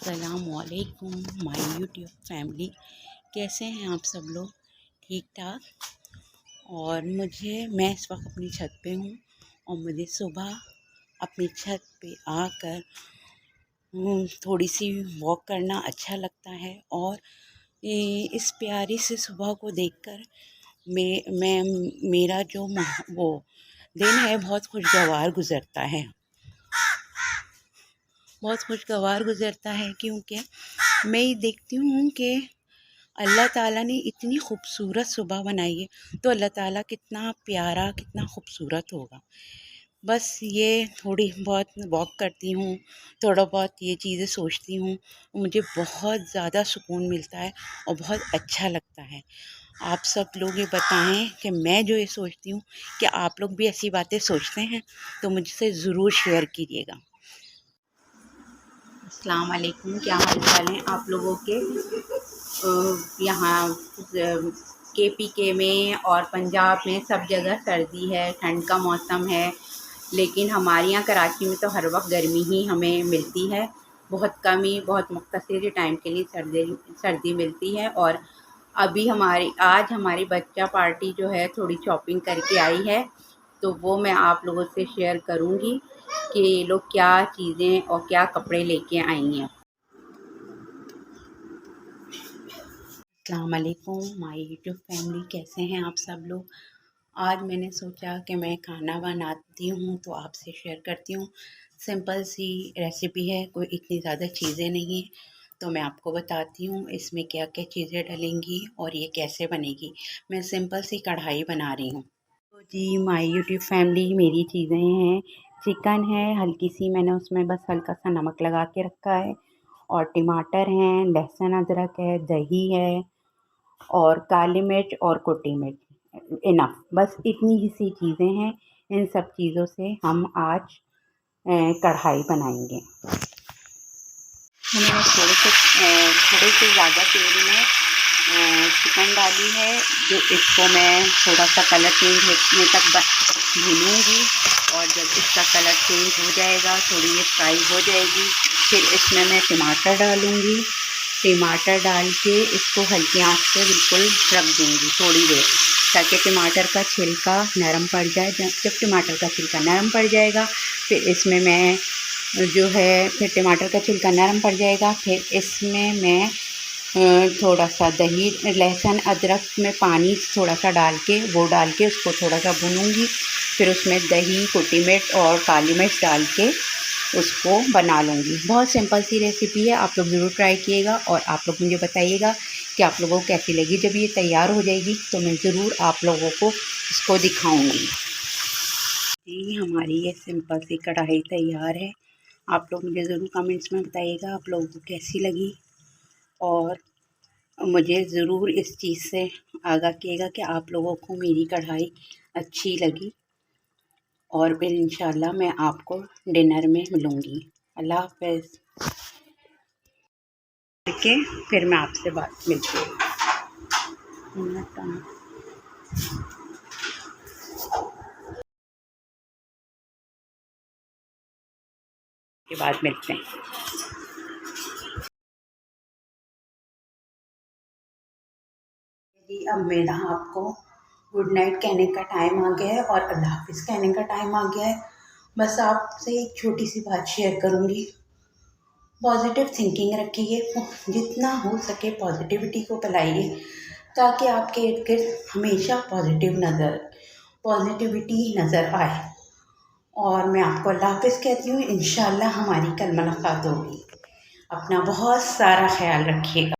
अस्सलामुअलैकुम my YouTube family, कैसे हैं आप सब लोग? ठीक ठाक। और मैं इस वक्त अपनी छत पे हूँ और मुझे सुबह अपनी छत पे आकर थोड़ी सी वॉक करना अच्छा लगता है। और इस प्यारी से सुबह को देखकर मैं मेरा जो वो दिन है बहुत खुशगवार गुज़रता है, बहुत खुशगवार गुज़रता है। क्योंकि मैं ये देखती हूँ कि अल्लाह ताला ने इतनी खूबसूरत सुबह बनाई है, तो अल्लाह ताला कितना प्यारा, कितना खूबसूरत होगा। बस ये थोड़ी बहुत वॉक करती हूँ, थोड़ा बहुत ये चीज़ें सोचती हूँ, मुझे बहुत ज़्यादा सुकून मिलता है और बहुत अच्छा लगता है। आप सब लोग ये बताएं कि मैं जो ये सोचती हूँ, कि आप लोग भी ऐसी बातें सोचते हैं? तो मुझसे ज़रूर शेयर कीजिएगा। अस्सलाम वालेकुम, क्या हाल चाल हैं आप लोगों के? यहाँ KPK में और पंजाब में सब जगह सर्दी है, ठंड का मौसम है। लेकिन हमारे यहाँ कराची में तो हर वक्त गर्मी ही हमें मिलती है। बहुत कम ही, बहुत मुख्तसर टाइम के लिए सर्दी मिलती है। और अभी आज हमारी बच्चा पार्टी जो है थोड़ी शॉपिंग करके आई है, तो वो मैं आप लोगों से शेयर करूँगी कि ये लोग क्या चीज़ें और क्या कपड़े लेके आई हैं। अस्सलाम वालेकुम माय यूट्यूब फैमिली, कैसे हैं आप सब लोग? आज मैंने सोचा कि मैं खाना बनाती हूँ तो आपसे शेयर करती हूँ। सिंपल सी रेसिपी है, कोई इतनी ज़्यादा चीज़ें नहीं हैं, तो मैं आपको बताती हूँ इसमें क्या क्या चीज़ें डलेंगी और ये कैसे बनेगी। मैं सिंपल सी कढ़ाई बना रही हूँ। तो जी माय यूट्यूब फैमिली, मेरी चीज़ें हैं, चिकन है हल्की सी, मैंने उसमें बस हल्का सा नमक लगा के रखा है, और टमाटर हैं, लहसुन अदरक है, दही है, और काली मिर्च और कुटी मिर्च, इनफ। बस इतनी ही सी चीज़ें हैं। इन सब चीज़ों से हम आज कढ़ाई बनाएंगे। मैंने थोड़े से ज़्यादा तेल में चिकन डाली है, जो इसको मैं थोड़ा सा कलर चेंज होने तक भूनूंगी। और जब इसका कलर चेंज हो जाएगा, थोड़ी ये फ्राई हो जाएगी, फिर इसमें मैं टमाटर डालूंगी। टमाटर डाल के इसको हल्की आंच पे बिल्कुल रख दूंगी थोड़ी देर, ताकि टमाटर का छिलका नरम पड़ जाए। जब टमाटर का छिलका नरम पड़ जाएगा, फिर इसमें मैं जो है फिर टमाटर का छिलका नरम पड़ जाएगा, फिर इसमें मैं थोड़ा सा दही, लहसुन अदरक में पानी थोड़ा सा डाल के उसको थोड़ा सा भूनूंगी। फिर उसमें दही, कुटी मिर्च और काली मिर्च डाल के उसको बना लूँगी। बहुत सिंपल सी रेसिपी है, आप लोग ज़रूर ट्राई कीजिएगा और आप लोग मुझे बताइएगा कि आप लोगों को कैसी लगी। जब ये तैयार हो जाएगी तो मैं ज़रूर आप लोगों को इसको दिखाऊंगी। जी हमारी ये सिंपल सी कढ़ाई तैयार है। आप लोग मुझे ज़रूर कमेंट्स में बताइएगा आप लोगों को कैसी लगी, और मुझे ज़रूर इस चीज़ से आगाह कीजिएगा कि आप लोगों को मेरी कढ़ाई अच्छी लगी। और फिर इंशाल्लाह मैं आपको डिनर में मिलूँगी। अल्लाह हाफ़िज़। के फिर मैं आपसे बात मिलती हूँ के बाद मिलते हैं। जी अब मेरा आपको गुड नाइट कहने का टाइम आ गया है और अल्लाह हाफ़िज़ कहने का टाइम आ गया है। बस आपसे एक छोटी सी बात शेयर करूँगी। पॉजिटिव थिंकिंग रखिए, जितना हो सके पॉजिटिविटी को फैलाइए, ताकि आपके इर्द गिर्द हमेशा पॉजिटिविटी नज़र आए। और मैं आपको अल्लाह हाफ़िज़ कहती हूँ। इंशाल्लाह हमारी कल मुलाकात होगी। अपना बहुत सारा ख्याल रखिएगा।